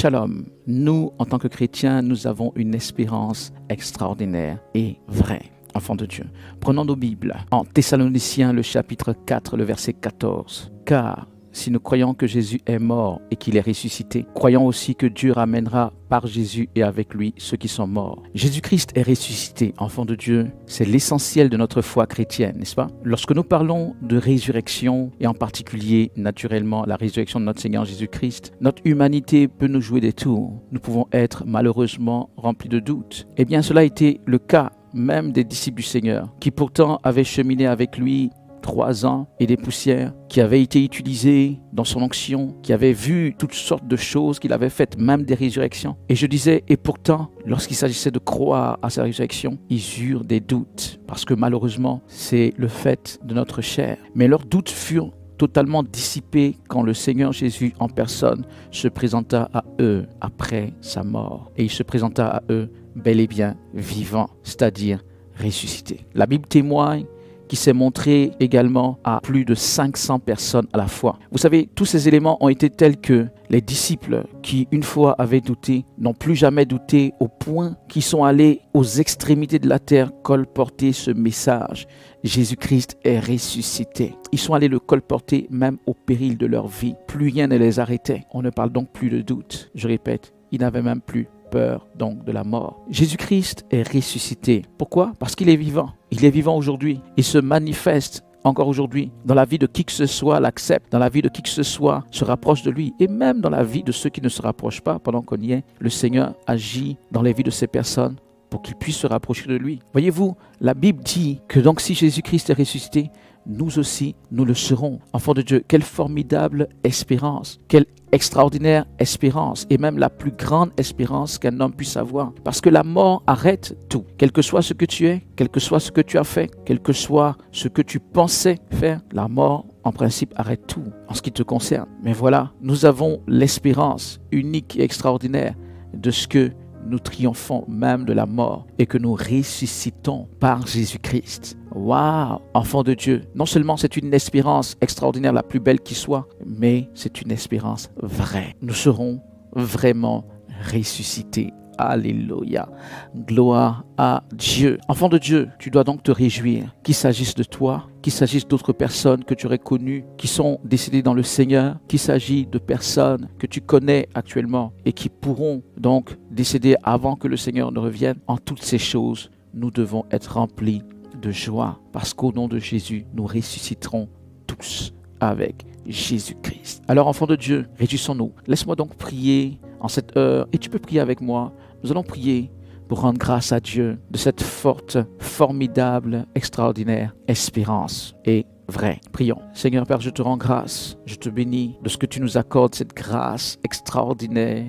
Shalom. Nous, en tant que chrétiens, nous avons une espérance extraordinaire et vraie. Enfants de Dieu. Prenons nos Bibles. En Thessaloniciens, le chapitre 4, le verset 14. Car si nous croyons que Jésus est mort et qu'il est ressuscité, croyons aussi que Dieu ramènera par Jésus et avec lui ceux qui sont morts. Jésus-Christ est ressuscité, enfants de Dieu. C'est l'essentiel de notre foi chrétienne, n'est-ce pas? Lorsque nous parlons de résurrection, et en particulier, naturellement, la résurrection de notre Seigneur Jésus-Christ, notre humanité peut nous jouer des tours. Nous pouvons être malheureusement remplis de doutes. Eh bien, cela a été le cas même des disciples du Seigneur, qui pourtant avaient cheminé avec lui 3 ans et des poussières, qui avaient été utilisés dans son onction, qui avaient vu toutes sortes de choses qu'il avait faites, même des résurrections. Et je disais, et pourtant, lorsqu'il s'agissait de croire à sa résurrection, ils eurent des doutes, parce que malheureusement, c'est le fait de notre chair. Mais leurs doutes furent totalement dissipés quand le Seigneur Jésus en personne se présenta à eux après sa mort. Et il se présenta à eux bel et bien vivant, c'est-à-dire ressuscité. La Bible témoigne qui s'est montré également à plus de 500 personnes à la fois. Vous savez, tous ces éléments ont été tels que les disciples qui, une fois avaient douté, n'ont plus jamais douté au point qu'ils sont allés aux extrémités de la terre colporter ce message. Jésus-Christ est ressuscité. Ils sont allés le colporter même au péril de leur vie. Plus rien ne les arrêtait. On ne parle donc plus de doute. Je répète, ils n'avaient même plus peur donc de la mort. Jésus-Christ est ressuscité. Pourquoi? Parce qu'il est vivant. Il est vivant aujourd'hui. Il se manifeste encore aujourd'hui dans la vie de qui que ce soit, l'accepte, dans la vie de qui que ce soit, se rapproche de lui, et même dans la vie de ceux qui ne se rapprochent pas. Pendant qu'on y est, le Seigneur agit dans les vies de ces personnes pour qu'ils puissent se rapprocher de lui. Voyez-vous, la Bible dit que donc si Jésus-Christ est ressuscité, nous aussi, nous le serons. Enfants de Dieu, quelle formidable espérance, quelle extraordinaire espérance, et même la plus grande espérance qu'un homme puisse avoir. Parce que la mort arrête tout. Quel que soit ce que tu es, quel que soit ce que tu as fait, quel que soit ce que tu pensais faire, la mort, en principe, arrête tout en ce qui te concerne. Mais voilà, nous avons l'espérance unique et extraordinaire de ce que nous triomphons même de la mort et que nous ressuscitons par Jésus-Christ. Waouh! Enfants de Dieu, non seulement c'est une espérance extraordinaire, la plus belle qui soit, mais c'est une espérance vraie. Nous serons vraiment ressuscités. Alléluia. Gloire à Dieu. Enfant de Dieu, tu dois donc te réjouir, qu'il s'agisse de toi, qu'il s'agisse d'autres personnes que tu aurais connues, qui sont décédées dans le Seigneur, qu'il s'agisse de personnes que tu connais actuellement et qui pourront donc décéder avant que le Seigneur ne revienne. En toutes ces choses, nous devons être remplis de joie, parce qu'au nom de Jésus, nous ressusciterons tous avec Jésus-Christ. Alors, enfants de Dieu, réjouissons-nous. Laisse-moi donc prier en cette heure, et tu peux prier avec moi. Nous allons prier pour rendre grâce à Dieu de cette forte, formidable, extraordinaire espérance et vraie. Prions. Seigneur Père, je te rends grâce, je te bénis de ce que tu nous accordes, cette grâce extraordinaire,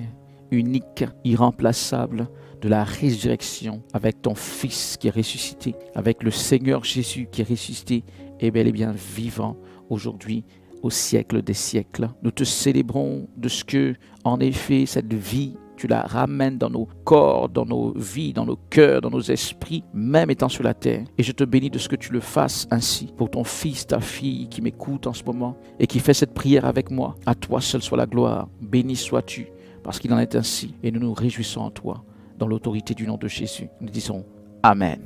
unique, irremplaçable, de la résurrection avec ton Fils qui est ressuscité, avec le Seigneur Jésus qui est ressuscité et bel et bien vivant aujourd'hui, au siècle des siècles. Nous te célébrons de ce que, en effet, cette vie, tu la ramènes dans nos corps, dans nos vies, dans nos cœurs, dans nos esprits, même étant sur la terre. Et je te bénis de ce que tu le fasses ainsi pour ton fils, ta fille qui m'écoute en ce moment et qui fait cette prière avec moi. À toi seul soit la gloire. Béni sois-tu, parce qu'il en est ainsi. Et nous nous réjouissons en toi, dans l'autorité du nom de Jésus. Nous disons Amen.